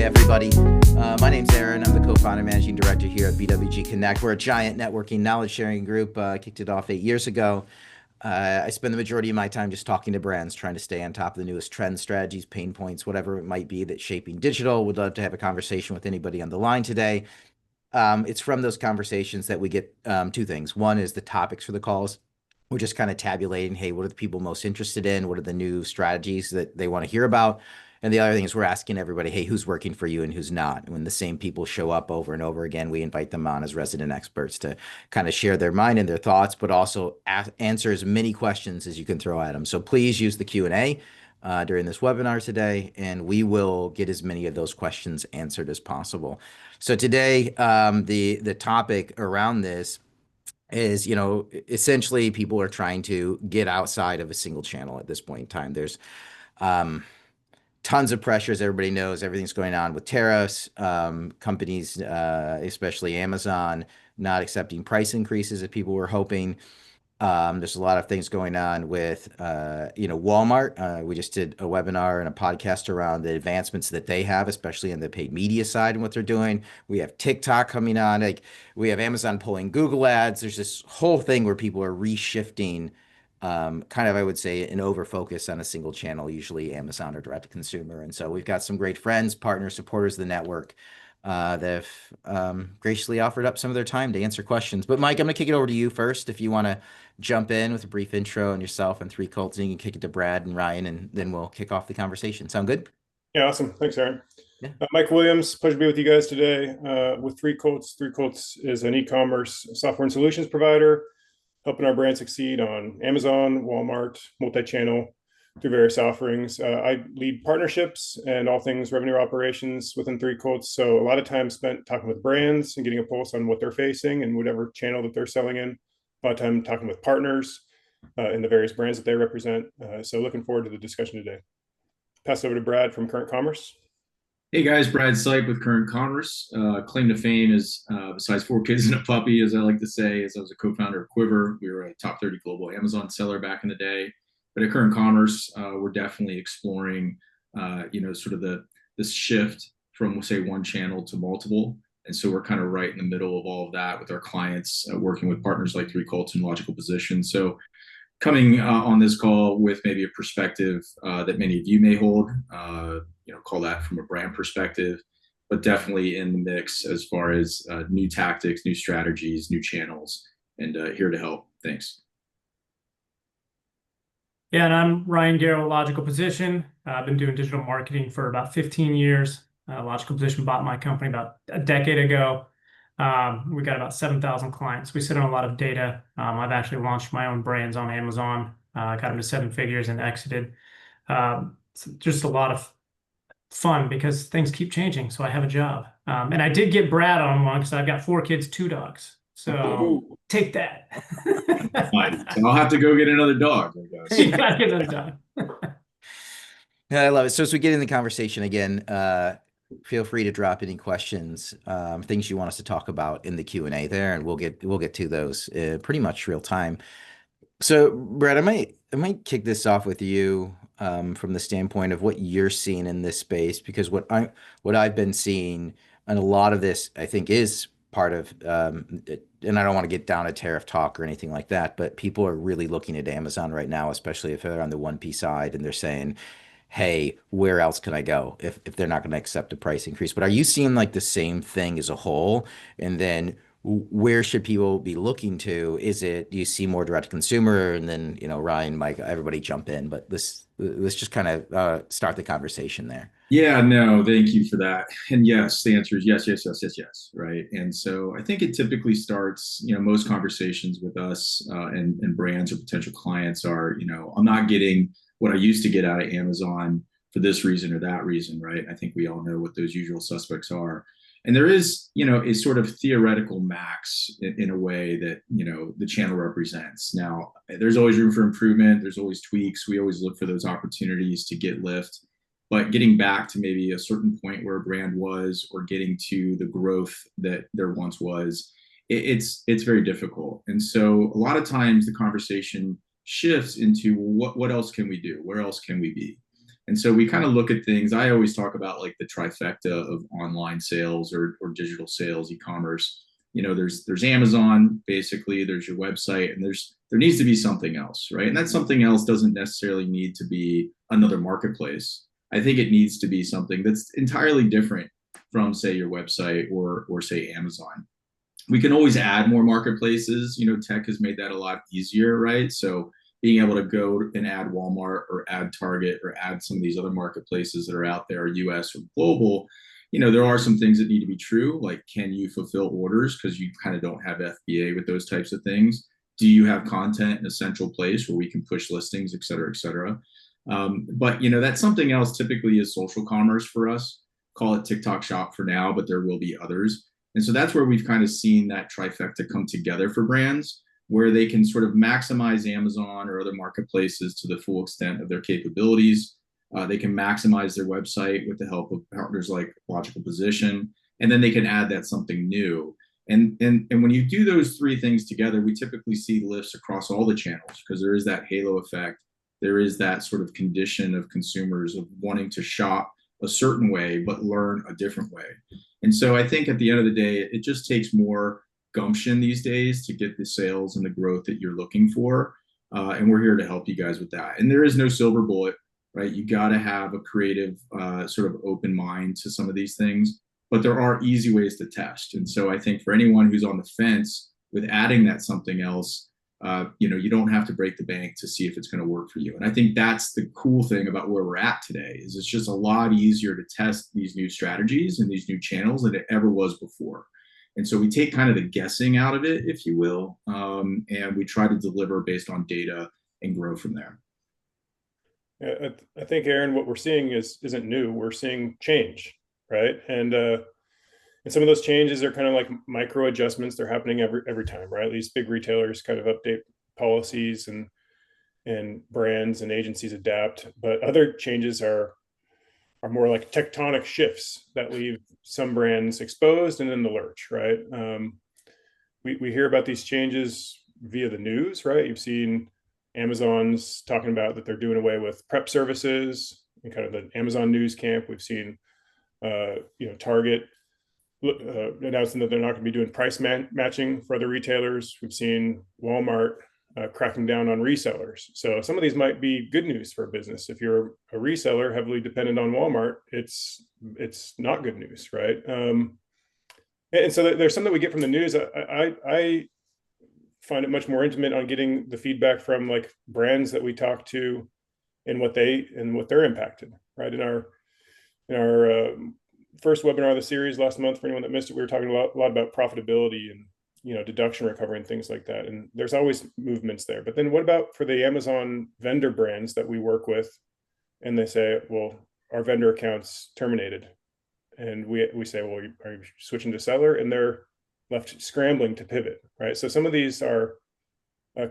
everybody. My name's Aaron. I'm the co-founder and managing director here at BWG Connect. We're a giant networking knowledge sharing group. Kicked it off 8 years ago. I spend the majority of my time just talking to brands, trying to stay on top of the newest trends, strategies, pain points, whatever it might be that's shaping digital. Would love to have a conversation with anybody on the line today. It's from those conversations that we get two things. One is the topics for the calls. We're just kind of tabulating, hey, what are the people most interested in? What are the new strategies that they want to hear about? And the other thing is we're asking everybody, hey, who's working for you and who's not? And when the same people show up over and over again, we invite them on as resident experts to kind of share their mind and their thoughts, but also answer as many questions as you can throw at them. So please use the Q&A during this webinar today, and we will get as many of those questions answered as possible. So today, the topic around this is, essentially people are trying to get outside of a single channel at this point in time. There's tons of pressures. Everybody knows everything's going on with tariffs. Companies, especially Amazon, not accepting price increases that people were hoping. There's a lot of things going on with, Walmart. We just did a webinar and a podcast around the advancements that they have, especially in the paid media side and what they're doing. We have TikTok coming on. Like, we have Amazon pulling Google ads. There's this whole thing where people are reshifting, kind of, I would say, an over focus on a single channel, usually Amazon or direct to consumer. And so we've got some great friends, partners, supporters of the network that have graciously offered up some of their time to answer questions. But Mike, I'm going to kick it over to you first. If you want to jump in with a brief intro on yourself and Threecolts, and you can kick it to Brad and Ryan, and then we'll kick off the conversation. Sound good? Yeah, awesome. Thanks, Aaron. Yeah. Mike Williams, pleasure to be with you guys today with Threecolts. Threecolts is an e-commerce software and solutions provider, helping our brand succeed on Amazon, Walmart, multi-channel through various offerings. I lead partnerships and all things revenue operations within Threecolts. So a lot of time spent talking with brands and getting a pulse on what they're facing and whatever channel that they're selling in. A lot of time talking with partners in the various brands that they represent. So looking forward to the discussion today. Pass it over to Brad from Current Commerce. Hey guys, Brad Seipp with Current Commerce. Claim to fame is, besides 4 kids and a puppy, as I like to say, as I was a co-founder of Quiver. We were a top 30 global Amazon seller back in the day. But at Current Commerce, we're definitely exploring, sort of this shift from, say, one channel to multiple. And so we're kind of right in the middle of all of that with our clients, working with partners like Threecolts in logical position. So coming on this call with maybe a perspective that many of you may hold, call that from a brand perspective, but definitely in the mix as far as new tactics, new strategies, new channels, and here to help. Thanks. Yeah, and I'm Ryan Garrow, Logical Position. I've been doing digital marketing for about 15 years. Logical Position bought my company about a decade ago. We got about 7,000 clients. We sit on a lot of data. I've actually launched my own brands on Amazon, got them to 7 figures and exited. So just a lot of fun because things keep changing. So I have a job. And I did get Brad on one because I've got 4 kids, 2 dogs. So take that. Fine. So I'll have to go get another dog, I guess. You gotta get another dog. Yeah, I love it. So as we get in the conversation again, feel free to drop any questions, things you want us to talk about in the Q&A there, and we'll get to those pretty much real time. So Brad, I might kick this off with you from the standpoint of what you're seeing in this space, because what I've been seeing, and a lot of this I think is part of, and I don't want to get down to tariff talk or anything like that, but people are really looking at Amazon right now, especially if they're on the 1P side, and they're saying, hey, where else can I go if they're not going to accept a price increase? But are you seeing like the same thing as a whole? And then where should people be looking to? Do you see more direct consumer? And then, Ryan, Mike, everybody jump in, but let's just kind of start the conversation there. Yeah, no, thank you for that. And yes, the answer is yes, yes, yes, yes, yes, right? And so I think it typically starts, most conversations with us and brands or potential clients are, I'm not getting what I used to get out of Amazon for this reason or that reason, right? I think we all know what those usual suspects are. And there is, a sort of theoretical max in a way that, the channel represents. Now, there's always room for improvement. There's always tweaks. We always look for those opportunities to get lift. But getting back to maybe a certain point where a brand was, or getting to the growth that there once was, it's very difficult. And so a lot of times the conversation shifts into what else can we do? Where else can we be? And so we kind of look at things. I always talk about like the trifecta of online sales or digital sales, e-commerce. There's Amazon, basically, there's your website, and there needs to be something else, right? And that something else doesn't necessarily need to be another marketplace. I think it needs to be something that's entirely different from, say, your website or say Amazon. We can always add more marketplaces. Tech has made that a lot easier, right? So being able to go and add Walmart or add Target or add some of these other marketplaces that are out there, US or global, there are some things that need to be true, like can you fulfill orders, because you kind of don't have FBA with those types of things. Do you have content in a central place where we can push listings, et cetera, et cetera? But that something else typically is social commerce for us. Call it TikTok Shop for now, but there will be others. And so that's where we've kind of seen that trifecta come together for brands, where they can sort of maximize Amazon or other marketplaces to the full extent of their capabilities. They can maximize their website with the help of partners like Logical Position, and then they can add that something new. And when you do those three things together, we typically see lifts across all the channels, because there is that halo effect. There is that sort of condition of consumers of wanting to shop a certain way, but learn a different way. And so I think at the end of the day, it just takes more gumption these days to get the sales and the growth that you're looking for. And we're here to help you guys with that. And there is no silver bullet, right? You got to have a creative sort of open mind to some of these things, but there are easy ways to test. And so I think for anyone who's on the fence with adding that something else, you don't have to break the bank to see if it's going to work for you. And I think that's the cool thing about where we're at today, is it's just a lot easier to test these new strategies and these new channels than it ever was before. And so we take kind of the guessing out of it, if you will, and we try to deliver based on data and grow from there. Yeah, I think, Aaron, what we're seeing isn't new. We're seeing change, right? And some of those changes are kind of like micro adjustments. They're happening every time, right? These big retailers kind of update policies, and brands and agencies adapt. But other changes are more like tectonic shifts that leave some brands exposed and in the lurch, right? We hear about these changes via the news, right? You've seen Amazon's talking about that they're doing away with prep services and kind of the Amazon news camp. We've seen, Target announcing that they're not going to be doing price matching for other retailers. We've seen Walmart cracking down on resellers. So some of these might be good news for a business. If you're a reseller heavily dependent on Walmart, it's not good news, right? And so there's something we get from the news. I find it much more intimate on getting the feedback from like brands that we talk to and what they're impacted, right? In our first webinar of the series last month, for anyone that missed it, we were talking a lot about profitability and deduction recovery and things like that. And there's always movements there. But then what about for the Amazon vendor brands that we work with, and they say, well, our vendor account's terminated, and we say, well, are you switching to seller? And they're left scrambling to pivot, right? So some of these are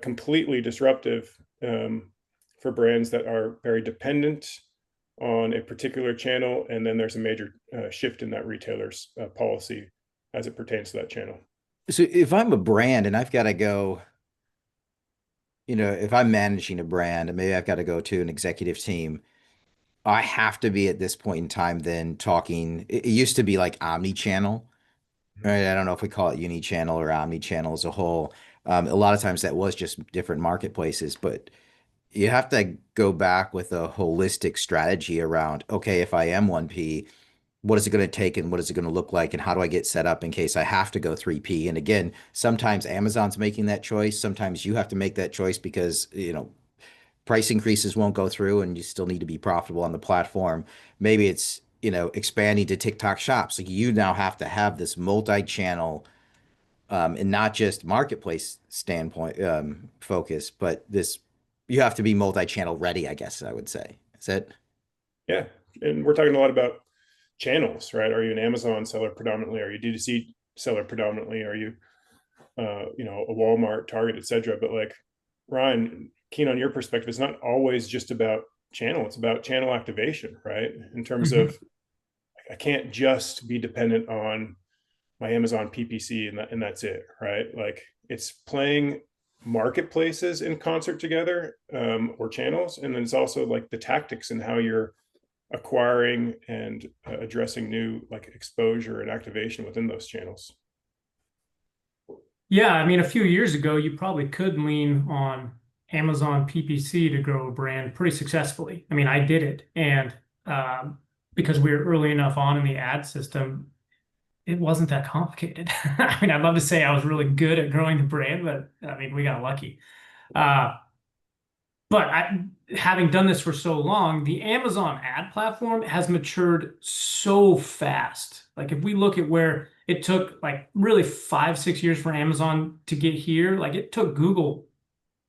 completely disruptive for brands that are very dependent on a particular channel, and then there's a major shift in that retailer's policy as it pertains to that channel. So if I'm a brand and I've got to go, if I'm managing a brand and maybe I've got to go to an executive team, I have to be at this point in time then talking, it used to be like omnichannel, right? I don't know if we call it unichannel or omnichannel as a whole. A lot of times that was just different marketplaces, but you have to go back with a holistic strategy around, okay, if I am 1P, what is it going to take and what is it going to look like? And how do I get set up in case I have to go 3P? And again, sometimes Amazon's making that choice. Sometimes you have to make that choice because, price increases won't go through and you still need to be profitable on the platform. Maybe it's, expanding to TikTok shops. Like you now have to have this multi-channel and not just marketplace standpoint focus, but you have to be multi-channel ready, I guess I would say. Is it? Yeah. And we're talking a lot about channels, right? Are you an Amazon seller predominantly? Are you D2C seller predominantly? Are you, a Walmart, Target, et cetera? But like, Ryan, keen on your perspective, it's not always just about channel. It's about channel activation, right? In terms of, I can't just be dependent on my Amazon PPC and that's it, right? Like it's playing marketplaces in concert together, or channels. And then it's also like the tactics and how you're acquiring and addressing new like exposure and activation within those channels? Yeah, I mean, a few years ago, you probably could lean on Amazon PPC to grow a brand pretty successfully. I mean, I did it, and because we were early enough on in the ad system, it wasn't that complicated. I mean, I'd love to say I was really good at growing the brand, but I mean, we got lucky. But having done this for so long, the Amazon ad platform has matured so fast. Like if we look at where it took like really 5, 6 years for Amazon to get here, like it took Google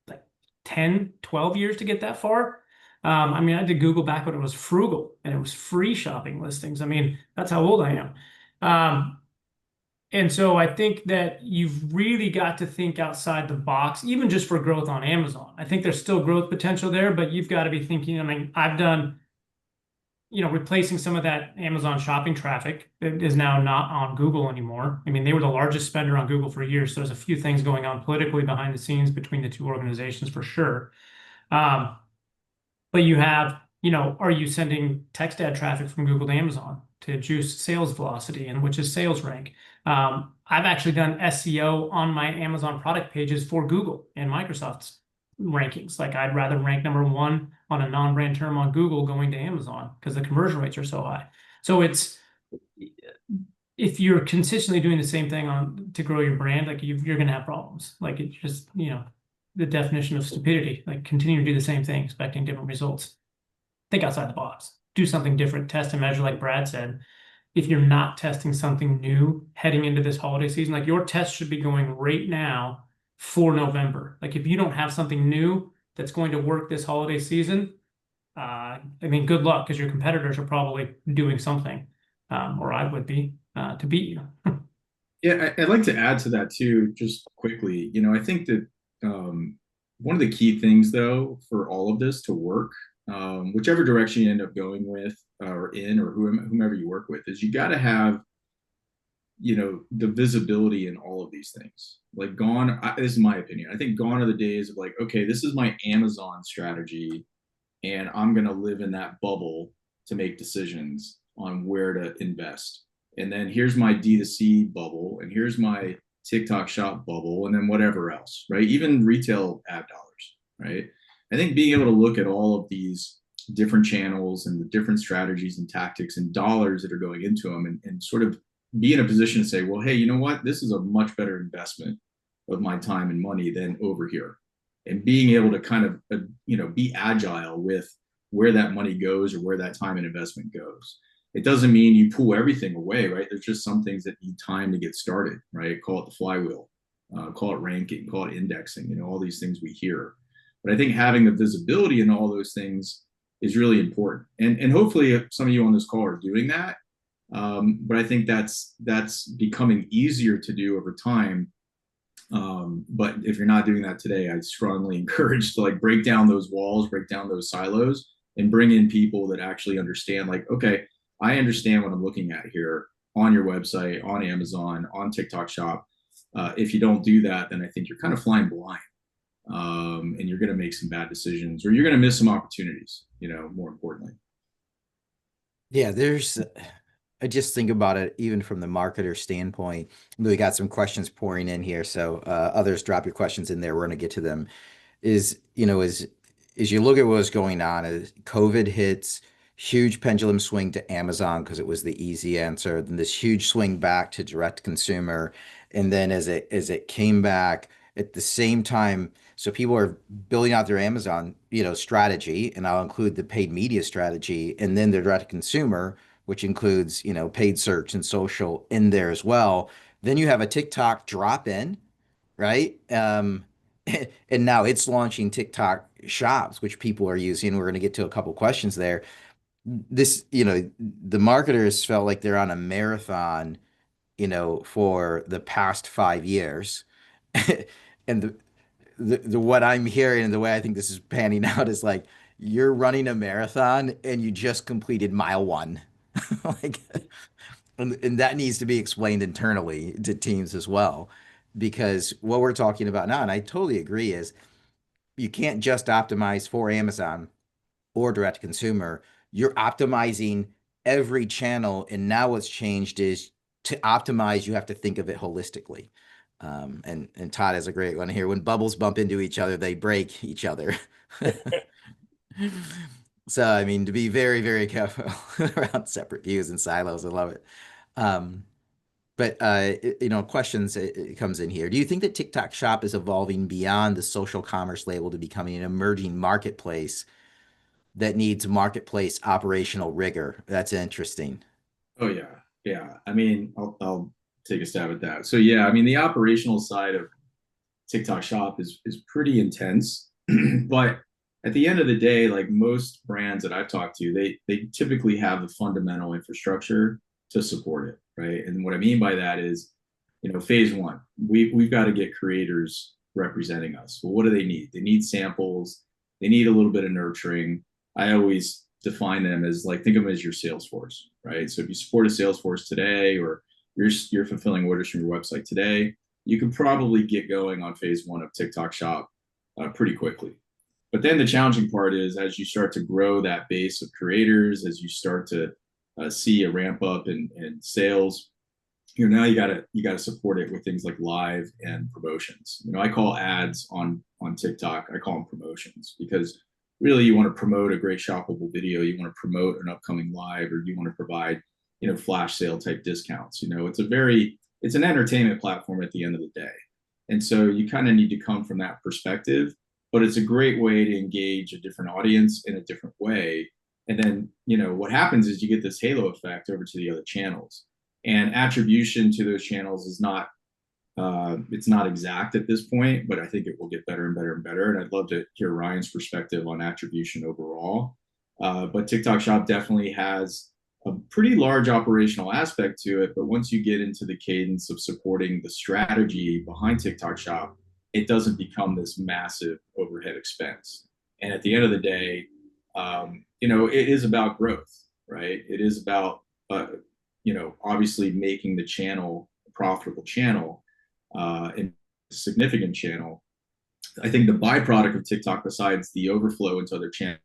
like 10, 12 years to get that far. I mean, I did Google back when it was frugal and it was free shopping listings. I mean, that's how old I am. And so I think that you've really got to think outside the box, even just for growth on Amazon. I think there's still growth potential there, but you've got to be thinking, I mean, I've done, replacing some of that Amazon shopping traffic that is now not on Google anymore. I mean, they were the largest spender on Google for years. So there's a few things going on politically behind the scenes between the two organizations for sure. But you have, are you sending text ad traffic from Google to Amazon to juice sales velocity and which is sales rank? I've actually done SEO on my Amazon product pages for Google and Microsoft's rankings. Like I'd rather rank #1 on a non-brand term on Google going to Amazon because the conversion rates are so high. So if you're consistently doing the same thing to grow your brand, like you're going to have problems. Like it's just, the definition of stupidity, like continue to do the same thing, expecting different results. Think outside the box, do something different, test and measure, like Brad said. If you're not testing something new heading into this holiday season, like your test should be going right now for November. Like if you don't have something new that's going to work this holiday season, I mean, good luck because your competitors are probably doing something, or I would be, to beat you. Yeah, I'd like to add to that too, just quickly. I think that one of the key things, though, for all of this to work, whichever direction you end up going with or whomever you work with, is you got to have, the visibility in all of these things. Like this is my opinion. I think gone are the days of like, okay, this is my Amazon strategy, and I'm going to live in that bubble to make decisions on where to invest. And then here's my D2C bubble, and here's my TikTok shop bubble, and then whatever else, right? Even retail ad dollars, right? I think being able to look at all of these different channels and the different strategies and tactics and dollars that are going into them and sort of be in a position to say, well, hey, you know what? This is a much better investment of my time and money than over here. And being able to kind of, be agile with where that money goes or where that time and investment goes. It doesn't mean you pull everything away, right? There's just some things that need time to get started, right? Call it the flywheel, call it ranking, call it indexing, all these things we hear. But I think having the visibility in all those things is really important. And hopefully some of you on this call are doing that. But I think that's becoming easier to do over time. But if you're not doing that today, I'd strongly encourage to like break down those walls, break down those silos, and bring in people that actually understand, like, okay, I understand what I'm looking at here on your website, on Amazon, on TikTok Shop. If you don't do that, then I think you're kind of flying blind, and you're going to make some bad decisions, or you're going to miss some opportunities, more importantly. Yeah, I just think about it even from the marketer standpoint. We got some questions pouring in here, so others drop your questions in there. We're going to get to them. As you look at what's going on, as COVID hits, huge pendulum swing to Amazon because it was the easy answer, then this huge swing back to direct consumer, and then as it came back at the same time, so people are building out their Amazon strategy, and I'll include the paid media strategy, and then their direct consumer, which includes paid search and social in there as well. Then you have a TikTok drop in, right? And now it's launching TikTok shops, which people are using. We're going to get to a couple questions there. The marketers felt like they're on a marathon, for the past 5 years. And the what I'm hearing and the way I think this is panning out is like you're running a marathon and you just completed mile 1. Like, and that needs to be explained internally to teams as well, because what we're talking about now, and I totally agree, is you can't just optimize for Amazon or direct consumer. you're optimizing every channel. And now what's changed is to optimize, you have to think of it holistically. And Todd has a great one here. When bubbles bump into each other, they break each other. So, I mean, to be very, very careful around separate views and silos. I love it. But questions it comes in here. Do you think that TikTok Shop is evolving beyond the social commerce label to becoming an emerging marketplace that needs marketplace operational rigor? That's interesting. Oh yeah, yeah. I mean, I'll take a stab at that. So yeah, I mean, the operational side of TikTok Shop is pretty intense, but at the end of the day, like most brands that I've talked to, they typically have the fundamental infrastructure to support it, right? And what I mean by that is, phase one, we've got to get creators representing us. Well, what do they need? They need samples. They need a little bit of nurturing. I always define them as like, think of them as your sales force, right? So if you support a sales force today, or you're fulfilling orders from your website today, you can probably get going on phase one of TikTok Shop pretty quickly. But then the challenging part is, as you start to grow that base of creators, as you start to see a ramp up in sales, you gotta support it with things like live and promotions. I call ads on TikTok, I call them promotions, because really you want to promote a great shoppable video, you want to promote an upcoming live, or you want to provide flash sale type discounts. It's an entertainment platform at the end of the day, and so you kind of need to come from that perspective. But it's a great way to engage a different audience in a different way. And then, what happens is you get this halo effect over to the other channels. And attribution to those channels is not, it's not exact at this point, but I think it will get better and better and better. And I'd love to hear Ryan's perspective on attribution overall. But TikTok Shop definitely has a pretty large operational aspect to it. But once you get into the cadence of supporting the strategy behind TikTok Shop, it doesn't become this massive overhead expense. And at the end of the day, it is about growth, right? It is about, obviously making the channel a profitable channel, and a significant channel. I think the byproduct of TikTok, besides the overflow into other channels,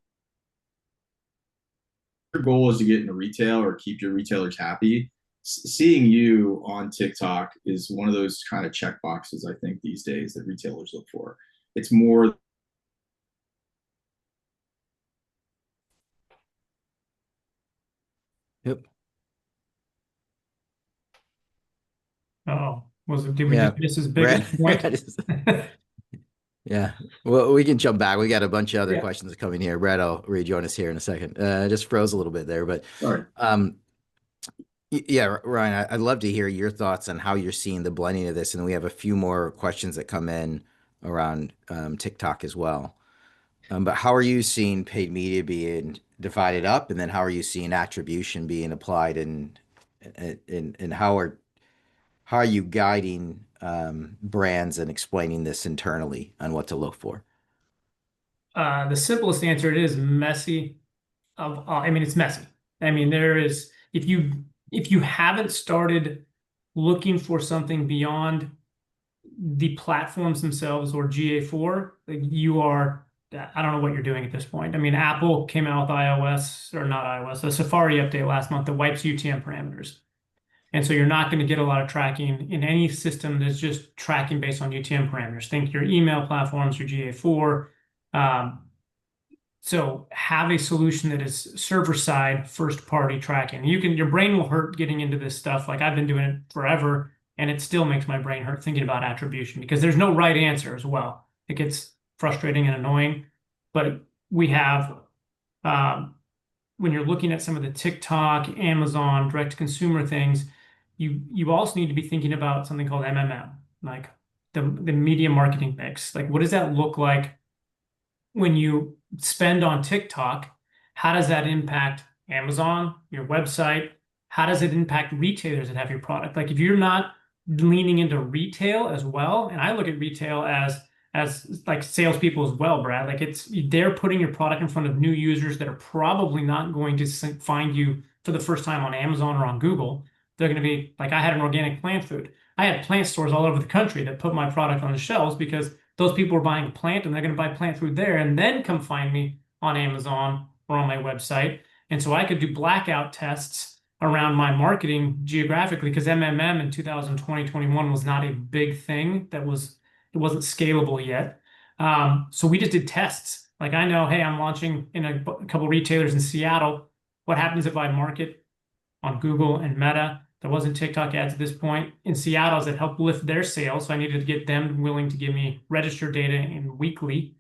your goal is to get into retail or keep your retailers happy. Seeing you on TikTok is one of those kind of check boxes, I think, these days that retailers look for. It's more. Yep. Oh, did we just miss his biggest point? Yeah. Well, we can jump back. We got a bunch of other questions coming here. Brett will rejoin us here in a second. Just froze a little bit there, but Sorry. Yeah, Ryan, I'd love to hear your thoughts on how you're seeing the blending of this. And we have a few more questions that come in around TikTok as well. But how are you seeing paid media being divided up? And then how are you seeing attribution being applied, and how are you guiding brands and explaining this internally on what to look for? The simplest answer, it is messy. It's messy. There is, if you haven't started looking for something beyond the platforms themselves or GA4, I don't know what you're doing at this point. Apple came out with a Safari update last month that wipes UTM parameters. And so you're not going to get a lot of tracking in any system that's just tracking based on UTM parameters. Think your email platforms, your GA4. So have a solution that is server-side, first-party tracking. Your brain will hurt getting into this stuff. Like, I've been doing it forever, and it still makes my brain hurt thinking about attribution, because there's no right answer as well. It gets frustrating and annoying. But we have, when you're looking at some of the TikTok, Amazon, direct-to-consumer things, you also need to be thinking about something called MMM, like the media marketing mix. Like, what does that look like when you spend on TikTok? How does that impact Amazon, your website? How does it impact retailers that have your product? Like, if you're not leaning into retail as well, and I look at retail as like salespeople as well, Brad, like they're putting your product in front of new users that are probably not going to find you for the first time on Amazon or on Google. They're going to be like, I had an organic plant food. I had plant stores all over the country that put my product on the shelves because those people were buying plant, and they're going to buy plant food there and then come find me on Amazon or on my website. And so I could do blackout tests around my marketing geographically, because MMM in 2020, 21 was not a big thing. It wasn't scalable yet. So we just did tests. Like, I know, hey, I'm launching in a couple retailers in Seattle. What happens if I market on Google and Meta? There wasn't TikTok ads at this point. In Seattle, that helped lift their sales. So I needed to get them willing to give me register data in weekly.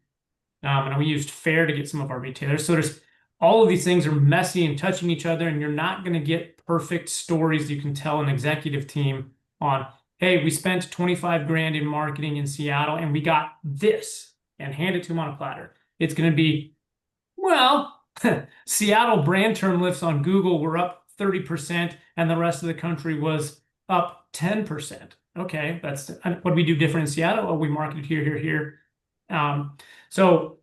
And we used Fair to get some of our retailers. So there's all of these things are messy and touching each other, and you're not going to get perfect stories you can tell an executive team on, hey, we spent 25 grand in marketing in Seattle and we got this, and hand it to them on a platter. It's going to be, well, Seattle brand term lifts on Google were up 30% and the rest of the country was up 10%. Okay, that's what do we do different in Seattle? Oh, we marketed here. So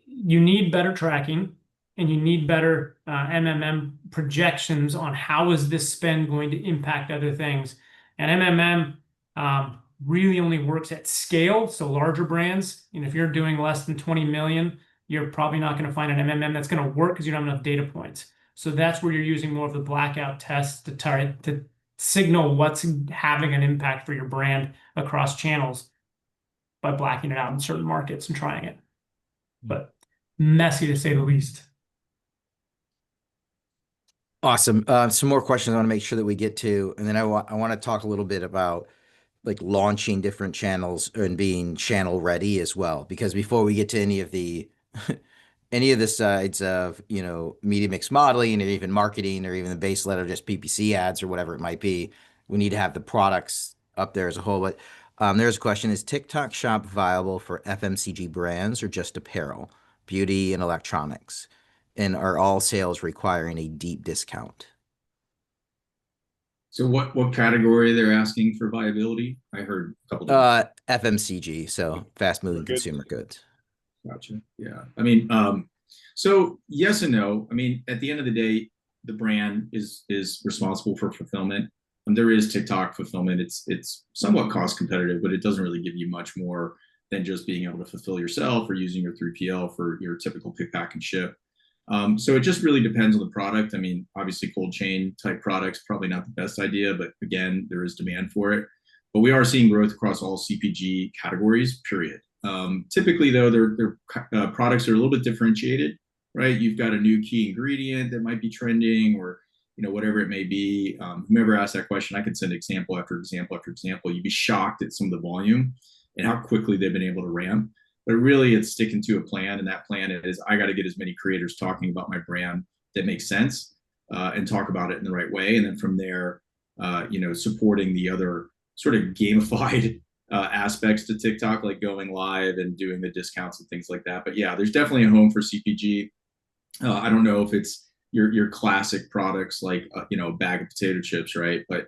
you need better tracking, and you need better MMM projections on how is this spend going to impact other things. And MMM really only works at scale. So larger brands, if you're doing less than 20 million, you're probably not going to find an MMM that's going to work because you don't have enough data points. So that's where you're using more of the blackout tests to signal what's having an impact for your brand across channels by blacking it out in certain markets and trying it. But messy, to say the least. Awesome. Some more questions I want to make sure that we get to, and then I want to talk a little bit about like launching different channels and being channel ready as well. Because before we get to any of the sides of media mix modeling or even marketing or even the base level, just PPC ads or whatever it might be, we need to have the products up there as a whole. But there's a question: is TikTok Shop viable for FMCG brands or just apparel, beauty, and electronics? And are all sales requiring a deep discount? So what category they're asking for viability? I heard a couple different. FMCG, so fast moving Goods. consumer goods. Gotcha. Yeah. I mean, so yes and no. I mean, at the end of the day, the brand is responsible for fulfillment. And there is TikTok fulfillment. It's somewhat cost competitive, but it doesn't really give you much more than just being able to fulfill yourself or using your 3PL for your typical pick, pack, and ship. So it just really depends on the product. I mean, obviously cold chain type products, probably not the best idea, but again, there is demand for it. But we are seeing growth across all CPG categories, period. Typically though, their products are a little bit differentiated, right? You've got a new key ingredient that might be trending, or whatever it may be. Whomever asked that question, I could send example after example after example. You'd be shocked at some of the volume and how quickly they've been able to ramp. But really, it's sticking to a plan, and that plan is I got to get as many creators talking about my brand that makes sense, and talk about it in the right way, and then from there, supporting the other sort of gamified aspects to TikTok, like going live and doing the discounts and things like that. But yeah, there's definitely a home for CPG. I don't know if it's your classic products like a bag of potato chips, right? But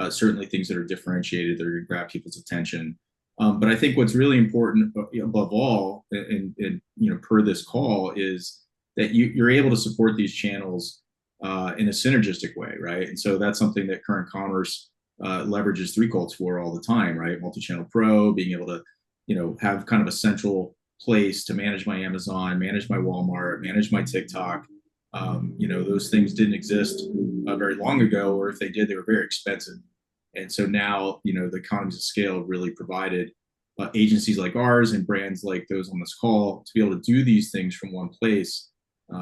certainly things that are differentiated that are going to grab people's attention. But I think what's really important above all, and per this call, is that you're able to support these channels in a synergistic way, right? And so that's something that Current Commerce leverages Threecolts for all the time, right? Multi-channel pro, being able to have kind of a central place to manage my Amazon, manage my Walmart, manage my TikTok. Those things didn't exist very long ago, or if they did, they were very expensive. And so now, the economies of scale really provided agencies like ours and brands like those on this call to be able to do these things from one place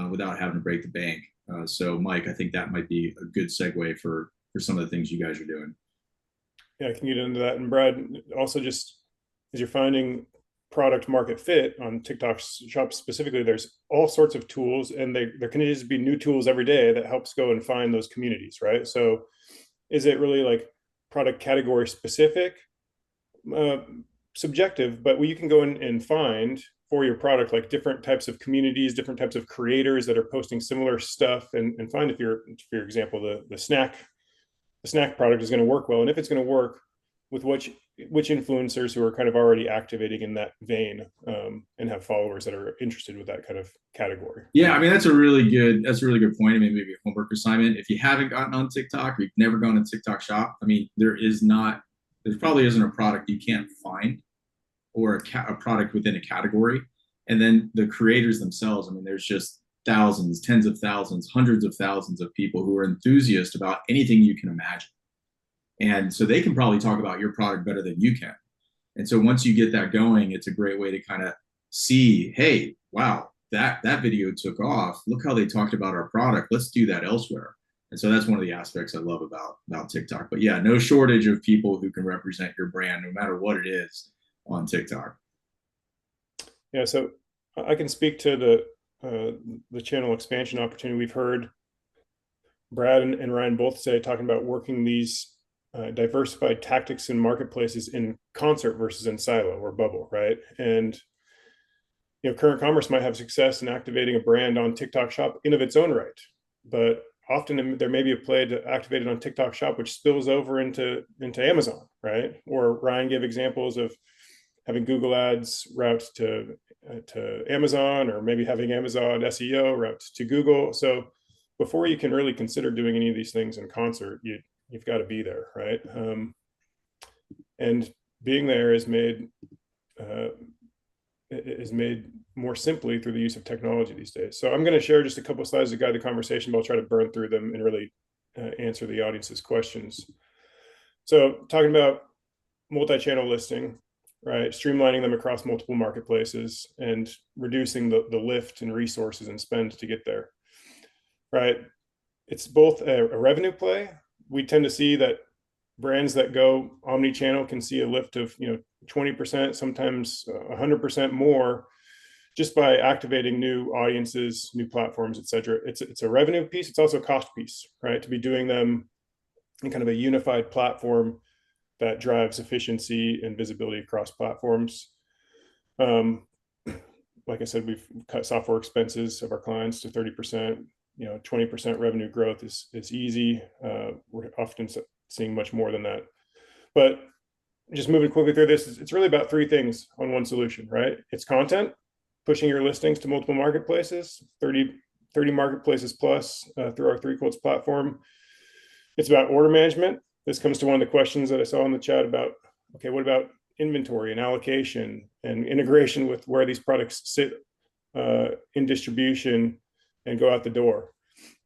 without having to break the bank. So, Mike, I think that might be a good segue for some of the things you guys are doing. Yeah, I can get into that. And Brad, also just as you're finding product market fit on TikTok Shop specifically, there's all sorts of tools, and there continues to be new tools every day that helps go and find those communities, right? So is it really like product category specific? Subjective, but you can go in and find for your product like different types of communities, different types of creators that are posting similar stuff, and find if for your example, the snack product is going to work well, and if it's going to work with which influencers who are kind of already activating in that vein, and have followers that are interested with that kind of category. Yeah, I mean, that's a really good point. I mean, maybe a homework assignment. If you haven't gotten on TikTok, or you've never gone to TikTok Shop, I mean, there probably isn't a product you can't find, or a product within a category. And then the creators themselves, I mean, there's just thousands, tens of thousands, hundreds of thousands of people who are enthusiasts about anything you can imagine. And so they can probably talk about your product better than you can. And so once you get that going, it's a great way to kind of see, hey, wow, that video took off. Look how they talked about our product. Let's do that elsewhere. And so that's one of the aspects I love about TikTok. But yeah, no shortage of people who can represent your brand, no matter what it is, on TikTok. Yeah, so I can speak to the channel expansion opportunity. We've heard Brad and Ryan both say, talking about working these diversified tactics in marketplaces in concert versus in silo or bubble, right? And current commerce might have success in activating a brand on TikTok Shop in of its own right, but often there may be a play to activate it on TikTok Shop, which spills over into Amazon, right? Or Ryan gave examples of having Google Ads route to Amazon, or maybe having Amazon SEO route to Google. So before you can really consider doing any of these things in concert, you've got to be there, right? And being there is made more simply through the use of technology these days. So I'm going to share just a couple of slides to guide the conversation, but I'll try to burn through them and really answer the audience's questions. So talking about multi-channel listing, right? Streamlining them across multiple marketplaces and reducing the lift and resources and spend to get there, right? It's both a revenue play. We tend to see that brands that go omni-channel can see a lift of 20%, sometimes 100% more, just by activating new audiences, new platforms, et cetera. It's a revenue piece. It's also a cost piece, right? To be doing them in kind of a unified platform that drives efficiency and visibility across platforms. Like I said, we've cut software expenses of our clients to 30%. 20% revenue growth is easy. We're often seeing much more than that. But just moving quickly through this, it's really about three things on one solution, right? It's content, pushing your listings to multiple marketplaces, 30 marketplaces plus through our Threecolts platform. It's about order management. This comes to one of the questions that I saw in the chat about, okay, what about inventory and allocation and integration with where these products sit in distribution and go out the door?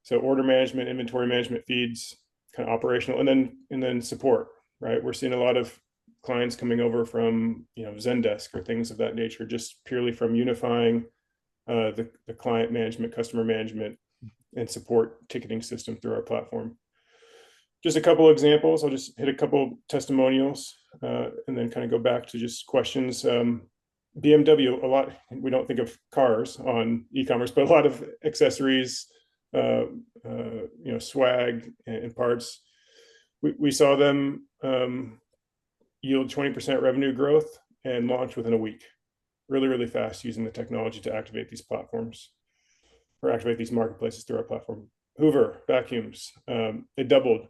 So order management, inventory management, feeds, kind of operational, and then support, right? We're seeing a lot of clients coming over from Zendesk or things of that nature, just purely from unifying the client management, customer management, and support ticketing system through our platform. Just a couple examples. I'll just hit a couple testimonials and then kind of go back to just questions. BMW, a lot, we don't think of cars on e-commerce, but a lot of accessories, swag and parts. We saw them yield 20% revenue growth and launch within a week, really, really fast, using the technology to activate these platforms or activate these marketplaces through our platform. Hoover vacuums, they doubled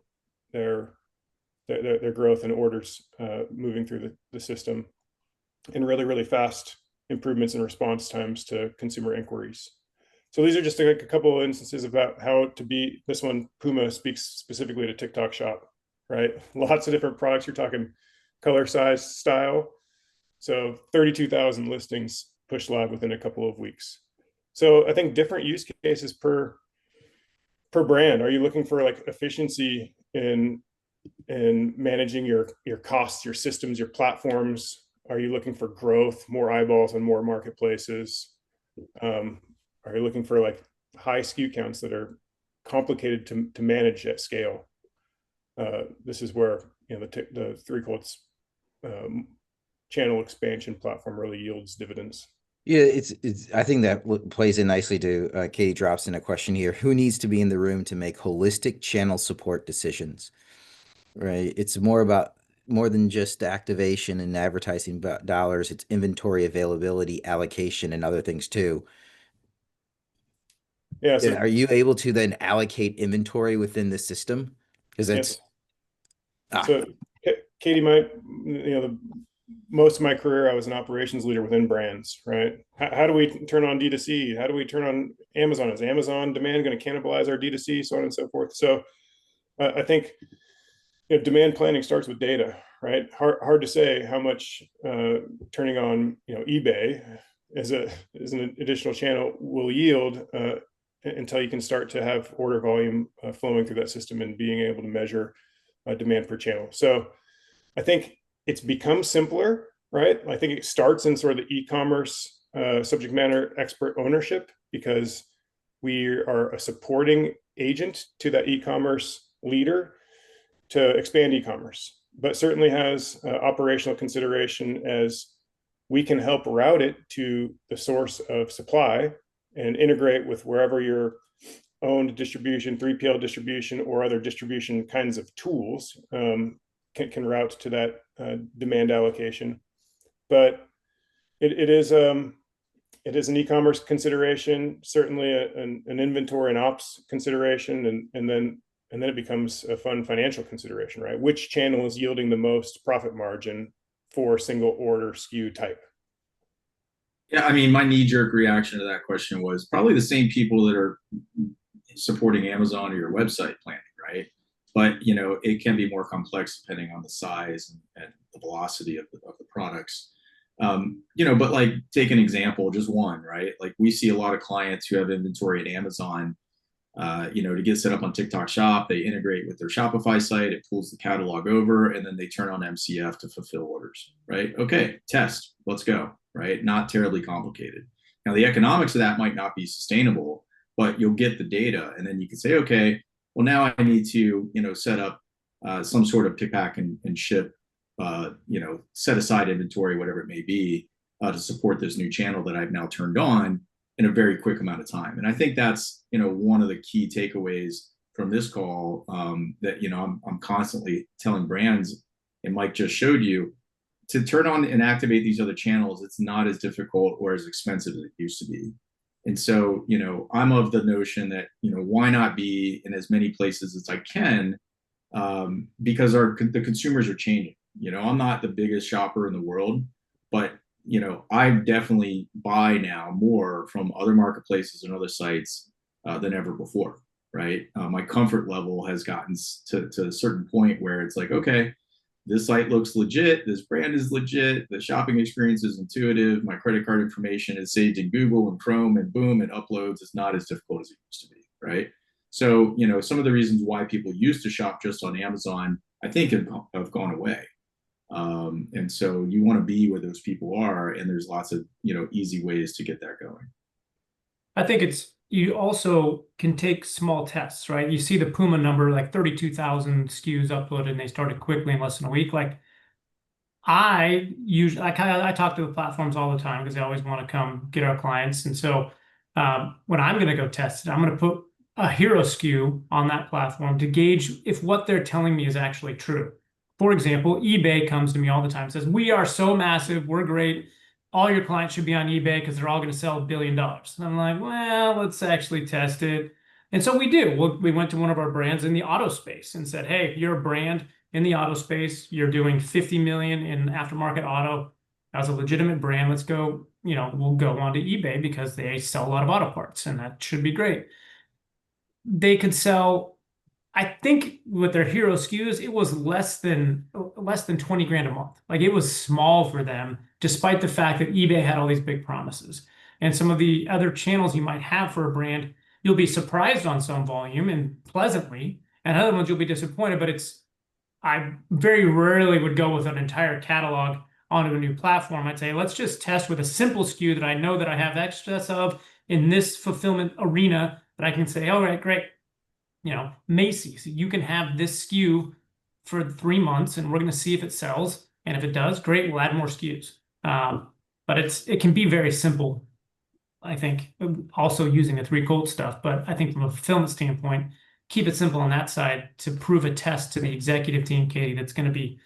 their growth and orders moving through the system, and really, really fast improvements in response times to consumer inquiries. So these are just like a couple of instances about how to be. This one, Puma, speaks specifically to TikTok Shop, right? Lots of different products. You're talking color, size, style. So 32,000 listings pushed live within a couple of weeks. So I think different use cases per brand. Are you looking for like efficiency in managing your costs, your systems, your platforms? Are you looking for growth, more eyeballs on more marketplaces? Are you looking for like high SKU counts that are complicated to manage at scale? This is where the Threecolts channel expansion platform really yields dividends. Yeah, it's. I think that plays in nicely to Katie drops in a question here. Who needs to be in the room to make holistic channel support decisions? Right. It's more than just activation and advertising dollars. It's inventory availability, allocation, and other things too. Yeah. So are you able to then allocate inventory within the system? Because that's so Katie, most of my career, I was an operations leader within brands, right? How do we turn on D2C? How do we turn on Amazon? Is Amazon demand going to cannibalize our D2C, so on and so forth? So I think demand planning starts with data, right? Hard to say how much turning on eBay as an additional channel will yield until you can start to have order volume flowing through that system and being able to measure demand per channel. So I think it's become simpler, right? I think it starts in sort of the e-commerce subject matter expert ownership, because we are a supporting agent to that e-commerce leader to expand e-commerce, but certainly has operational consideration as we can help route it to the source of supply and integrate with wherever your owned distribution, 3PL distribution, or other distribution kinds of tools can route to that demand allocation. But it is an e-commerce consideration, certainly an inventory and ops consideration, and then it becomes a fun financial consideration, right? Which channel is yielding the most profit margin for single order SKU type? Yeah, I mean, my knee-jerk reaction to that question was probably the same people that are supporting Amazon or your website planning, right? But you know, it can be more complex depending on the size and the velocity of the products. You know, but like take an example, just one, right? Like we see a lot of clients who have inventory at Amazon. You know, to get set up on TikTok Shop, they integrate with their Shopify site, it pulls the catalog over, and then they turn on MCF to fulfill orders, right? Okay, test, let's go, right? Not terribly complicated. Now, the economics of that might not be sustainable, but you'll get the data, and then you can say, okay, well, now I need to, you know, set up some sort of pick, pack, and ship, you know, set aside inventory, whatever it may be, to support this new channel that I've now turned on in a very quick amount of time. And I think that's, you know, one of the key takeaways from this call, that, you know, I'm constantly telling brands, and Mike just showed you, to turn on and activate these other channels, it's not as difficult or as expensive as it used to be. And so, you know, I'm of the notion that, you know, why not be in as many places as I can, because the consumers are changing. You know, I'm not the biggest shopper in the world, but you know, I definitely buy now more from other marketplaces and other sites than ever before, right? My comfort level has gotten to a certain point where it's like, okay, this site looks legit, this brand is legit, the shopping experience is intuitive, my credit card information is saved in Google and Chrome, and boom, it uploads. It's not as difficult as it used to be, right? So, you know, some of the reasons why people used to shop just on Amazon, I think have gone away. And so you want to be where those people are, and there's lots of, you know, easy ways to get that going. I think you also can take small tests, right? You see the Puma number, like 32,000 SKUs uploaded, and they started quickly in less than a week. Like I talk to the platforms all the time because they always want to come get our clients. And so when I'm going to go test it, I'm going to put a hero SKU on that platform to gauge if what they're telling me is actually true. For example, eBay comes to me all the time and says, we are so massive, we're great. All your clients should be on eBay because they're all going to sell $1 billion. And I'm like, well, let's actually test it. And so we do. We went to one of our brands in the auto space and said, hey, if you're a brand in the auto space, you're doing 50 million in aftermarket auto as a legitimate brand, let's go, you know, we'll go onto eBay because they sell a lot of auto parts and that should be great. They could sell, I think with their hero SKUs, it was less than 20 grand a month. Like it was small for them, despite the fact that eBay had all these big promises. And some of the other channels you might have for a brand, you'll be surprised on some volume and pleasantly, and other ones you'll be disappointed. But I very rarely would go with an entire catalog onto a new platform. I'd say, let's just test with a simple SKU that I know that I have excess of in this fulfillment arena that I can say, all right, great. You know, Macy's, you can have this SKU for 3 months and we're going to see if it sells. And if it does, great, we'll add more SKUs. But it can be very simple, I think, also using the Threecolts stuff. But I think from a fulfillment standpoint, keep it simple on that side to prove a test to the executive team, Katie, that's going to be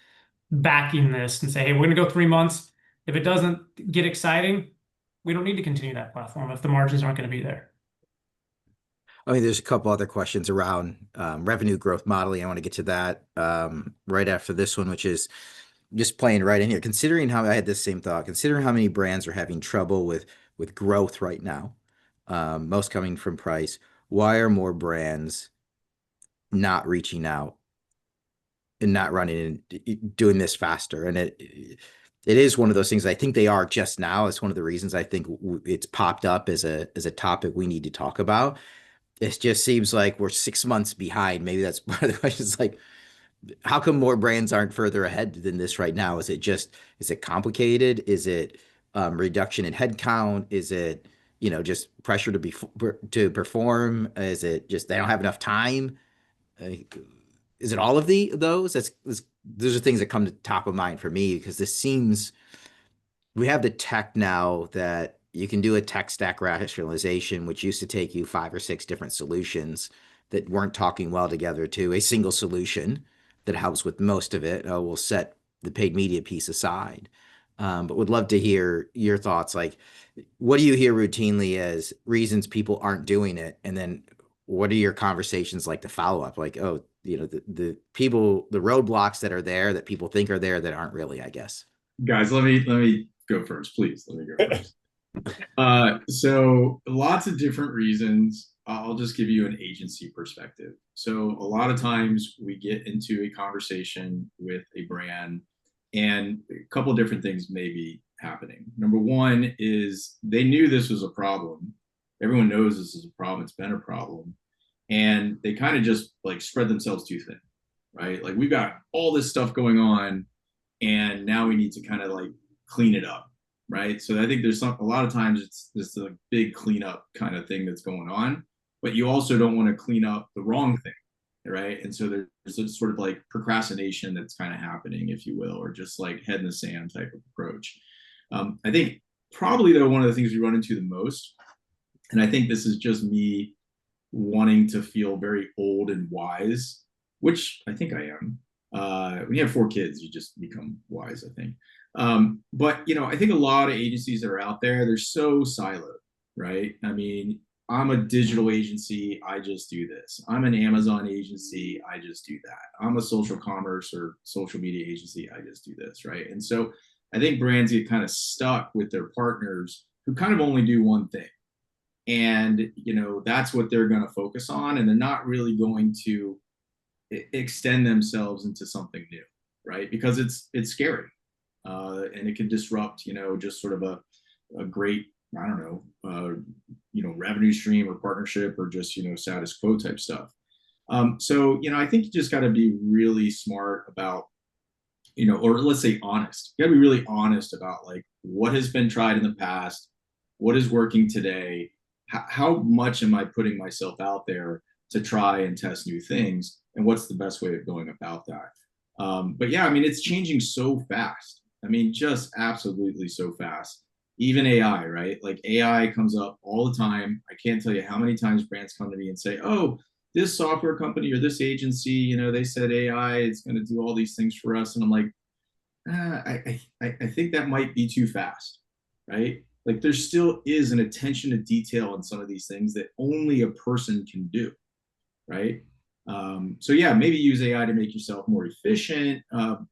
backing this and say, hey, we're going to go 3 months. If it doesn't get exciting, we don't need to continue that platform if the margins aren't going to be there. I mean, there's a couple other questions around revenue growth modeling. I want to get to that right after this one, which is just playing right in here. Considering how I had this same thought, considering how many brands are having trouble with growth right now, most coming from price, why are more brands not reaching out and not running and doing this faster? And it is one of those things I think they are just now. It's one of the reasons I think it's popped up as a topic we need to talk about. it just seems like we're 6 months behind. Maybe that's part of the question. It's like, how come more brands aren't further ahead than this right now? Is it complicated? Is it reduction in headcount? Is it, just pressure to perform? Is it just they don't have enough time? Uh, is it all of those? Those are things that come to top of mind for me because this seems we have the tech now that you can do a tech stack rationalization, which used to take you 5 or 6 different solutions that weren't talking well together to a single solution that helps with most of it. We'll set the paid media piece aside. But would love to hear your thoughts. Like, what do you hear routinely as reasons people aren't doing it? And then what are your conversations like to follow up? Like, oh, the people, the roadblocks that are there that people think are there that aren't really, I guess. Guys, let me go first, please. Let me go first. So lots of different reasons. I'll just give you an agency perspective. So a lot of times we get into a conversation with a brand and a couple of different things may be happening. Number one is they knew this was a problem. Everyone knows this is a problem. It's been a problem. And they kind of just like spread themselves too thin, right? Like we've got all this stuff going on and now we need to kind of like clean it up, right? So I think there's a lot of times it's this like big cleanup kind of thing that's going on, but you also don't want to clean up the wrong thing, right? And so there's this sort of like procrastination that's kind of happening, if you will, or just like head in the sand type of approach. I think probably though one of the things we run into the most, and I think this is just me wanting to feel very old and wise, which I think I am. When you have 4 kids, you just become wise, I think. But I think a lot of agencies that are out there, they're so siloed, right? I mean, I'm a digital agency, I just do this. I'm an Amazon agency, I just do that. I'm a social commerce or social media agency, I just do this, right? And so I think brands get kind of stuck with their partners who kind of only do one thing. And, that's what they're going to focus on. And they're not really going to extend themselves into something new, right? Because it's scary. And it can disrupt, just sort of a great, I don't know, revenue stream or partnership or just, status quo type stuff. So, I think you just got to be really smart about, or let's say honest. You got to be really honest about like what has been tried in the past, what is working today, how much am I putting myself out there to try and test new things, and what's the best way of going about that. But yeah, I mean, it's changing so fast. I mean, just absolutely so fast. Even AI, right? Like AI comes up all the time. I can't tell you how many times brands come to me and say, oh, this software company or this agency, they said AI is going to do all these things for us. And I'm like, I think that might be too fast, right? Like there still is an attention to detail in some of these things that only a person can do, right? So yeah, maybe use AI to make yourself more efficient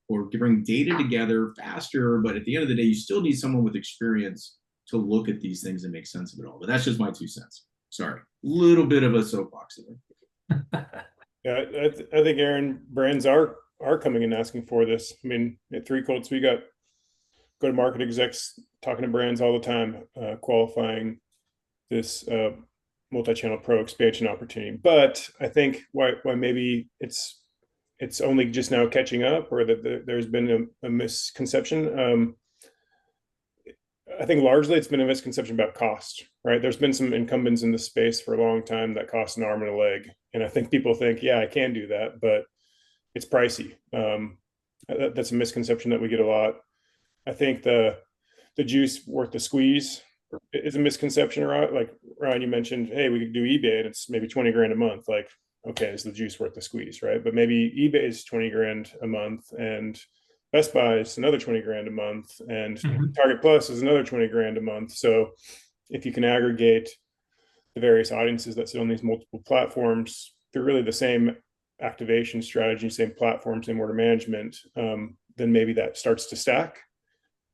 or bring data together faster. But at the end of the day, you still need someone with experience to look at these things and make sense of it all. But that's just my 2 cents. Sorry, little bit of a soapbox there. Yeah, I think Aaron, brands are coming and asking for this. I mean, at Threecolts, we got go-to-market execs talking to brands all the time, qualifying this multi-channel pro expansion opportunity. But I think why maybe it's only just now catching up, or that there's been a misconception. I think largely it's been a misconception about cost, right? There's been some incumbents in the space for a long time that cost an arm and a leg. And I think people think, yeah, I can do that, but it's pricey. That's a misconception that we get a lot. I think the juice worth the squeeze is a misconception, right? Like Ryan, you mentioned, hey, we could do eBay and it's maybe 20 grand a month. Like, okay, is the juice worth the squeeze, right? But maybe eBay is 20 grand a month and Best Buy is another 20 grand a month and Target Plus is another 20 grand a month. So if you can aggregate the various audiences that sit on these multiple platforms through really the same activation strategy, same platform, same order management, then maybe that starts to stack.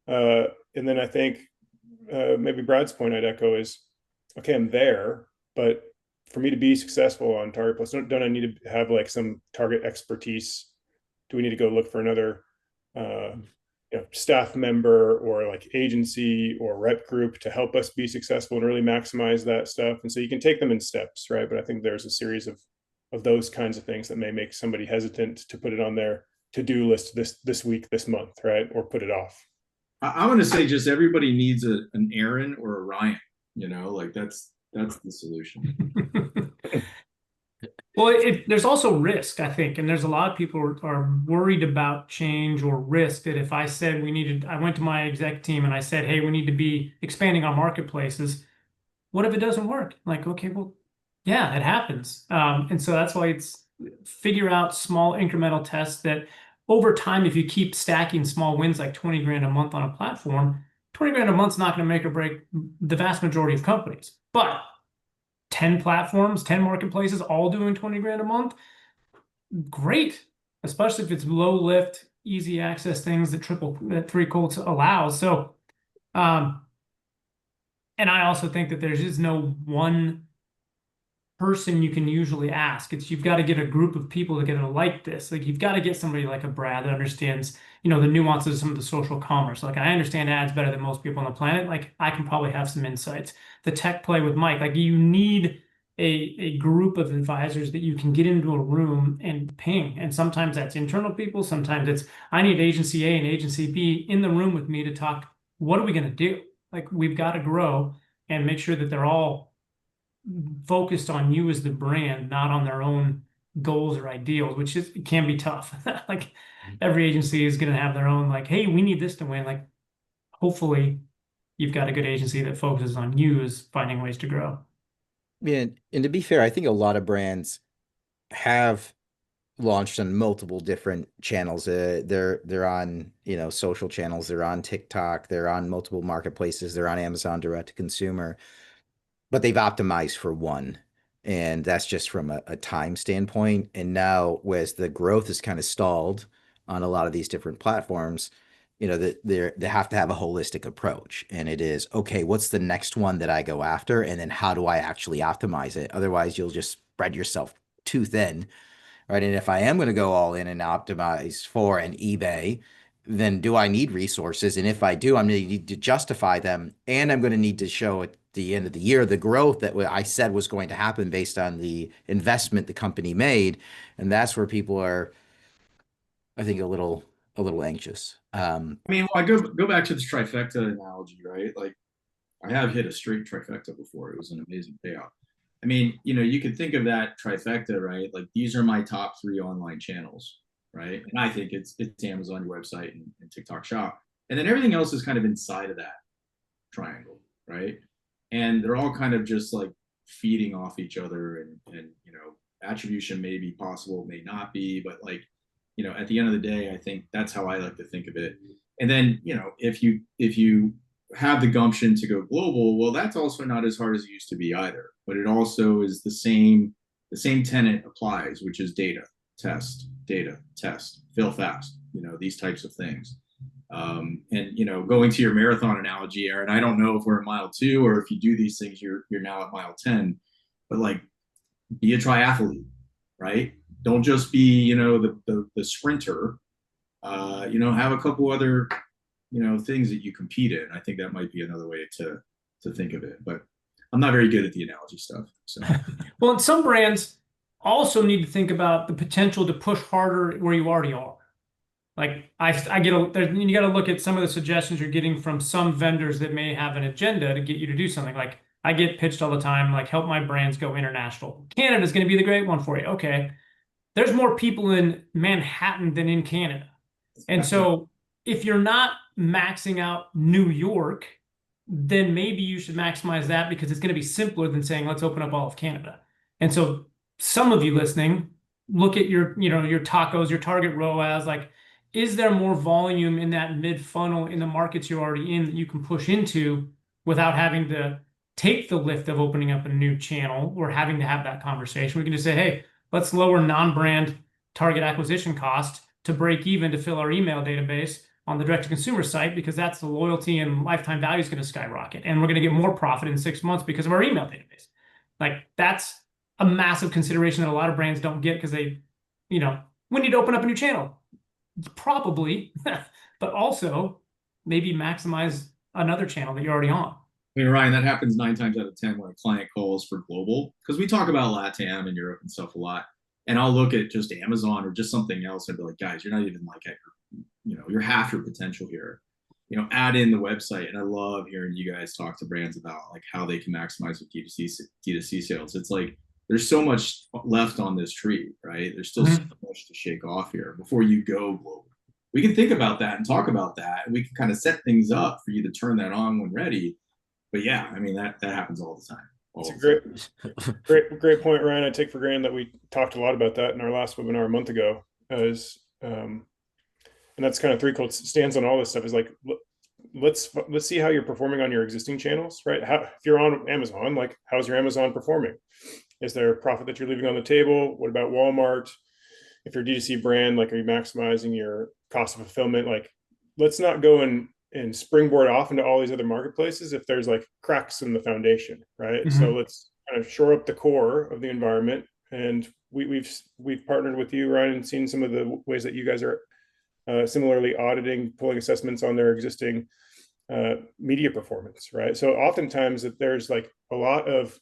And then I think maybe Brad's point I'd echo is, okay, I'm there, but for me to be successful on Target Plus, don't I need to have like some target expertise? Do we need to go look for another staff member or like agency or rep group to help us be successful and really maximize that stuff. And so you can take them in steps, right? But I think there's a series of those kinds of things that may make somebody hesitant to put it on their to-do list this week, this month, right? Or put it off. I'm going to say just everybody needs an Aaron or a Ryan, like that's the solution. Well, there's also risk, I think, and there's a lot of people are worried about change or risk. That if I said I went to my exec team and I said, hey, we need to be expanding our marketplaces. What if it doesn't work? Like, okay, well, yeah, it happens. And so that's why it's figure out small incremental tests that over time, if you keep stacking small wins like 20 grand a month on a platform, 20 grand a month's not going to make or break the vast majority of companies. But 10 platforms, 10 marketplaces, all doing 20 grand a month, great. Especially if it's low lift, easy access things that Threecolts allows. So, and I also think that there's just no one person you can usually ask. You've got to get a group of people together to like this. Like you've got to get somebody like a Brad that understands, the nuances of some of the social commerce. Like I understand ads better than most people on the planet. Like I can probably have some insights. The tech play with Mike, like you need a group of advisors that you can get into a room and ping. And sometimes that's internal people. Sometimes it's, I need agency A and agency B in the room with me to talk. What are we going to do? Like we've got to grow and make sure that they're all focused on you as the brand, not on their own goals or ideals, which can be tough. Like every agency is going to have their own, like, hey, we need this to win. Like hopefully you've got a good agency that focuses on you as finding ways to grow. Yeah, and to be fair, I think a lot of brands have launched on multiple different channels. They're on, social channels, they're on TikTok, they're on multiple marketplaces, they're on Amazon direct to consumer, but they've optimized for one. And that's just from a time standpoint. And now, whereas the growth is kind of stalled on a lot of these different platforms, that they have to have a holistic approach. And it is, okay, what's the next one that I go after? And then how do I actually optimize it? Otherwise, you'll just spread yourself too thin, right? And if I am going to go all in and optimize for an eBay, then do I need resources? And if I do, I'm going to need to justify them. And I'm going to need to show at the end of the year the growth that I said was going to happen based on the investment the company made. And that's where people are, I think, a little anxious. I mean, I go back to this trifecta analogy, right? Like I have hit a straight trifecta before. It was an amazing payout. I mean, you could think of that trifecta, right? Like these are my top 3 online channels, right? And I think it's Amazon, your website, and TikTok Shop. And then everything else is kind of inside of that triangle, right? And they're all kind of just like feeding off each other, and attribution may be possible, may not be, but like, at the end of the day, I think that's how I like to think of it. And then, if you have the gumption to go global, well, that's also not as hard as it used to be either. But it also is the same tenet applies, which is data, test, fail fast, these types of things. And going to your marathon analogy, Aaron, I don't know if we're at mile 2 or if you do these things, you're now at mile 10, but like be a triathlete, right? Don't just be, the sprinter, have a couple other, things that you compete in. I think that might be another way to think of it, but I'm not very good at the analogy stuff. So, well, and some brands also need to think about the potential to push harder where you already are. Like you got to look at some of the suggestions you're getting from some vendors that may have an agenda to get you to do something. Like I get pitched all the time, like help my brands go international. Canada's going to be the great one for you. Okay. There's more people in Manhattan than in Canada. And so if you're not maxing out New York, then maybe you should maximize that because it's going to be simpler than saying, let's open up all of Canada. And so some of you listening, look at your tacos, your target ROAS, like, is there more volume in that mid funnel in the markets you're already in that you can push into without having to take the lift of opening up a new channel or having to have that conversation? We can just say, hey, let's lower non-brand target acquisition cost to break even to fill our email database on the direct-to-consumer site because that's the loyalty and lifetime value is going to skyrocket. And we're going to get more profit in 6 months because of our email database. Like that's a massive consideration that a lot of brands don't get because they, we need to open up a new channel. Probably, but also maybe maximize another channel that you're already on. I mean, Ryan, that happens 9 times out of 10 when a client calls for global, because we talk about LATAM and Europe and stuff a lot. And I'll look at just Amazon or just something else and be like, guys, you're not even like at your, you're half your potential here. Add in the website. And I love hearing you guys talk to brands about like how they can maximize with D2C sales. It's like there's so much left on this tree, right? There's still so much to shake off here before you go global. We can think about that and talk about that, and we can kind of set things up for you to turn that on when ready. But yeah, I mean, that happens all the time. It's a great point, Ryan. I take for granted that we talked a lot about that in our last webinar a month ago. And that's kind of Threecolts stands on all this stuff. Is like, let's see how you're performing on your existing channels, right? If you're on Amazon, like, how's your Amazon performing? Is there a profit that you're leaving on the table? What about Walmart? If you're a D2C brand, like, are you maximizing your cost of fulfillment? Like, let's not go and springboard off into all these other marketplaces if there's like cracks in the foundation, right? So let's kind of shore up the core of the environment. And we've partnered with you, Ryan, and seen some of the ways that you guys are similarly auditing, pulling assessments on their existing media performance, right? So oftentimes that there's like a lot of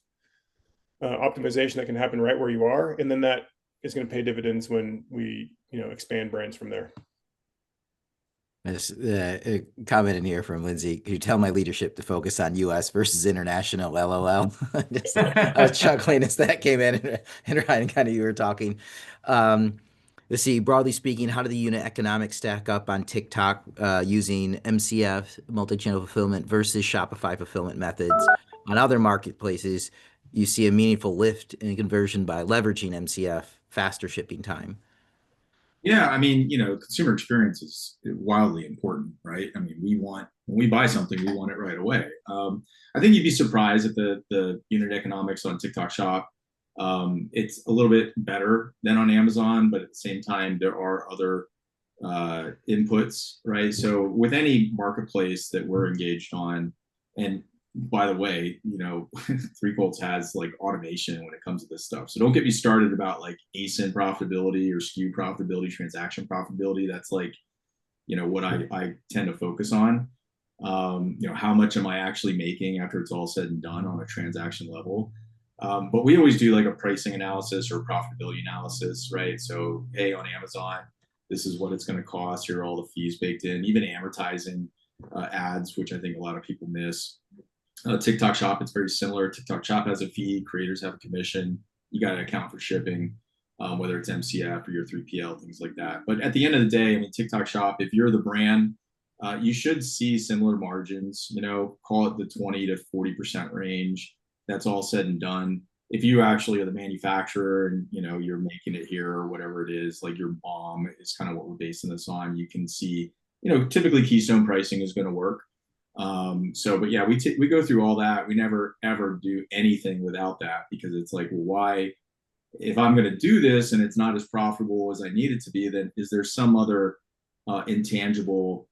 optimization that can happen right where you are, and then that is going to pay dividends when we expand brands from there. There's a comment in here from Lindsay. Could you tell my leadership to focus on US versus international? LOL. I was chuckling as that came in, and Ryan, kind of, you were talking. Let's see, broadly speaking, how do the unit economics stack up on TikTok using MCF, multi-channel fulfillment, versus Shopify fulfillment methods? On other marketplaces, you see a meaningful lift in conversion by leveraging MCF, faster shipping time. Yeah, I mean, consumer experience is wildly important, right? I mean, when we buy something, we want it right away. I think you'd be surprised at the unit economics on TikTok Shop. It's a little bit better than on Amazon, but at the same time, there are other inputs, right? So with any marketplace that we're engaged on, and by the way, Threecolts has like automation when it comes to this stuff. So don't get me started about like ASIN profitability or SKU profitability, transaction profitability. That's like, what I tend to focus on. How much am I actually making after it's all said and done on a transaction level? But we always do like a pricing analysis or profitability analysis, right? So, hey, on Amazon, this is what it's going to cost. Here are all the fees baked in, even amortizing ads, which I think a lot of people miss. TikTok Shop, it's very similar. TikTok Shop has a fee. Creators have a commission. You got to account for shipping, whether it's MCF or your 3PL, things like that. But at the end of the day, I mean, TikTok Shop, if you're the brand, you should see similar margins, call it the 20 to 40% range. That's all said and done. If you actually are the manufacturer and, you're making it here or whatever it is, like your BOM is kind of what we're basing this on, you can see, typically Keystone pricing is going to work. But yeah, we go through all that. We never ever do anything without that, because it's like, well, why, if I'm going to do this and it's not as profitable as I need it to be, then is there some other intangible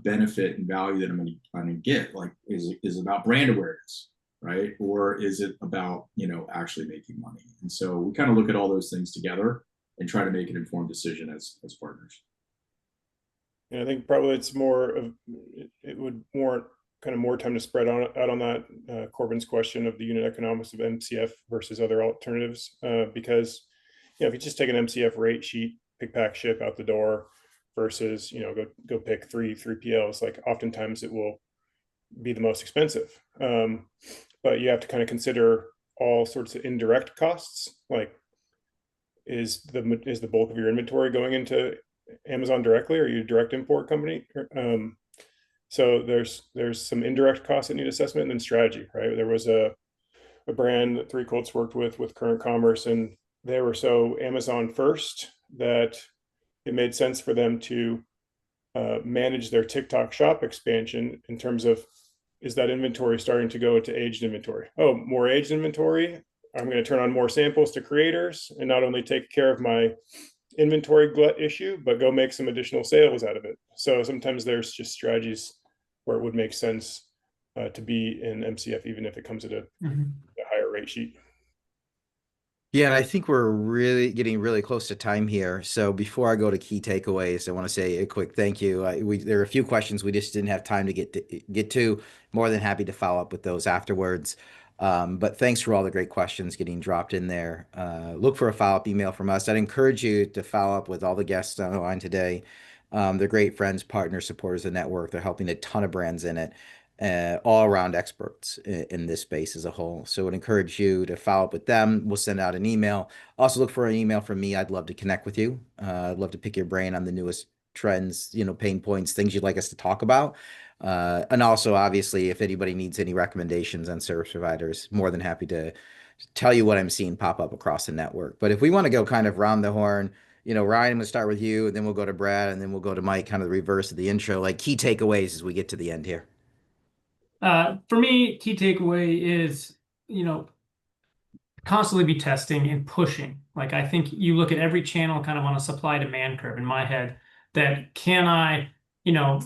benefit and value that I'm going to get? Like, is it about brand awareness, right? Or is it about, actually making money? And so we kind of look at all those things together and try to make an informed decision as partners. And I think probably it's it would warrant kind of more time to spread out on that Corbin's question of the unit economics of MCF versus other alternatives, because if you just take an MCF rate sheet, pick, pack, ship out the door versus go pick 3PLs, like oftentimes it will be the most expensive. But you have to kind of consider all sorts of indirect costs, like is the bulk of your inventory going into Amazon directly, or are you a direct import company? So there's some indirect costs that need assessment, and then strategy, right? There was a brand that Threecolts worked with Current Commerce, and they were so Amazon first that it made sense for them to manage their TikTok Shop expansion in terms of, is that inventory starting to go into aged inventory? Oh, more aged inventory. I'm going to turn on more samples to creators and not only take care of my inventory glut issue, but go make some additional sales out of it. So sometimes there's just strategies where it would make sense to be in MCF, even if it comes at a higher rate sheet. Yeah, and I think we're really getting really close to time here. So before I go to key takeaways, I want to say a quick thank you. There are a few questions we just didn't have time to get to. More than happy to follow up with those afterwards. But thanks for all the great questions getting dropped in there. Look for a follow-up email from us. I'd encourage you to follow up with all the guests on the line today. They're great friends, partners, supporters of the network. They're helping a ton of brands in it. All around experts in this space as a whole. So I would encourage you to follow up with them. We'll send out an email. Also look for an email from me. I'd love to connect with you. I'd love to pick your brain on the newest trends, pain points, things you'd like us to talk about. And also, obviously, if anybody needs any recommendations on service providers, more than happy to tell you what I'm seeing pop up across the network. But if we want to go kind of round the horn, Ryan, I'm going to start with you, and then we'll go to Brad, and then we'll go to Mike, kind of the reverse of the intro, like key takeaways as we get to the end here. For me, key takeaway is, constantly be testing and pushing. Like, I think you look at every channel kind of on a supply demand curve in my head, that can I,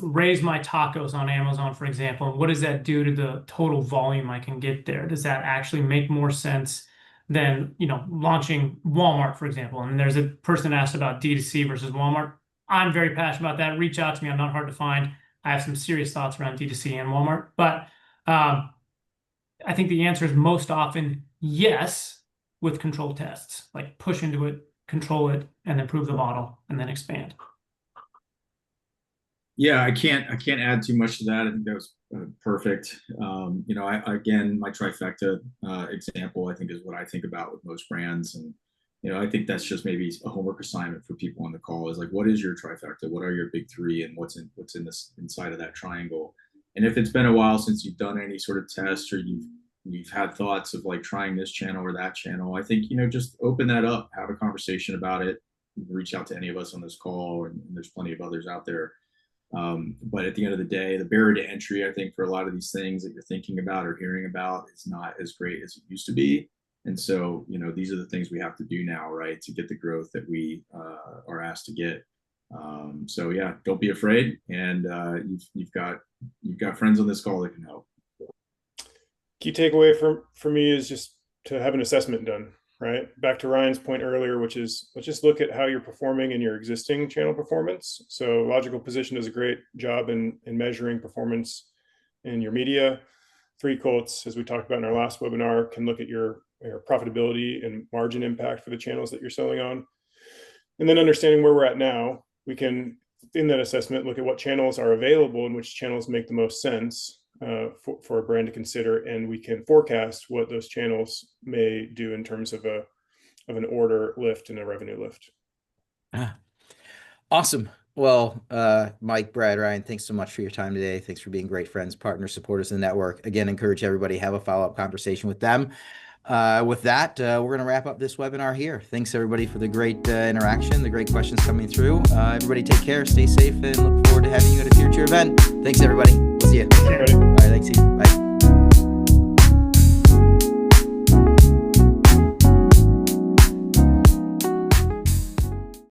raise my tacos on Amazon, for example, and what does that do to the total volume I can get there? Does that actually make more sense than, launching Walmart, for example? And there's a person asked about D2C versus Walmart. I'm very passionate about that. Reach out to me. I'm not hard to find. I have some serious thoughts around D2C and Walmart, but I think the answer is most often yes, with controlled tests. Like, push into it, control it, and then prove the model, and then expand. Yeah, I can't add too much to that. I think that was perfect. Again, my trifecta example, I think, is what I think about with most brands. And I think that's just maybe a homework assignment for people on the call, is like, what is your trifecta? What are your big three, and what's in this inside of that triangle? And if it's been a while since you've done any sort of test, or you've had thoughts of like trying this channel or that channel, I think, just open that up, have a conversation about it, reach out to any of us on this call, and there's plenty of others out there. But at the end of the day, the barrier to entry, I think, for a lot of these things that you're thinking about or hearing about is not as great as it used to be. And so, these are the things we have to do now, right, to get the growth that we are asked to get. So yeah, don't be afraid, and you've got friends on this call that can help. Key takeaway for me is just to have an assessment done, right? Back to Ryan's point earlier, which is, let's just look at how you're performing in your existing channel performance. So Logical Position does a great job in measuring performance in your media. Threecolts, as we talked about in our last webinar, can look at your profitability and margin impact for the channels that you're selling on. And then understanding where we're at now, we can, in that assessment, look at what channels are available and which channels make the most sense for a brand to consider, and we can forecast what those channels may do in terms of an order lift and a revenue lift. Awesome. Well, Mike, Brad, Ryan, thanks so much for your time today. Thanks for being great friends, partners, supporters in the network. Again, encourage everybody to have a follow-up conversation with them. With that, we're going to wrap up this webinar here. Thanks everybody for the great interaction, the great questions coming through. Everybody take care, stay safe, and look forward to having you at a future event. Thanks everybody. We'll see you. Thanks, everybody. All right, thanks.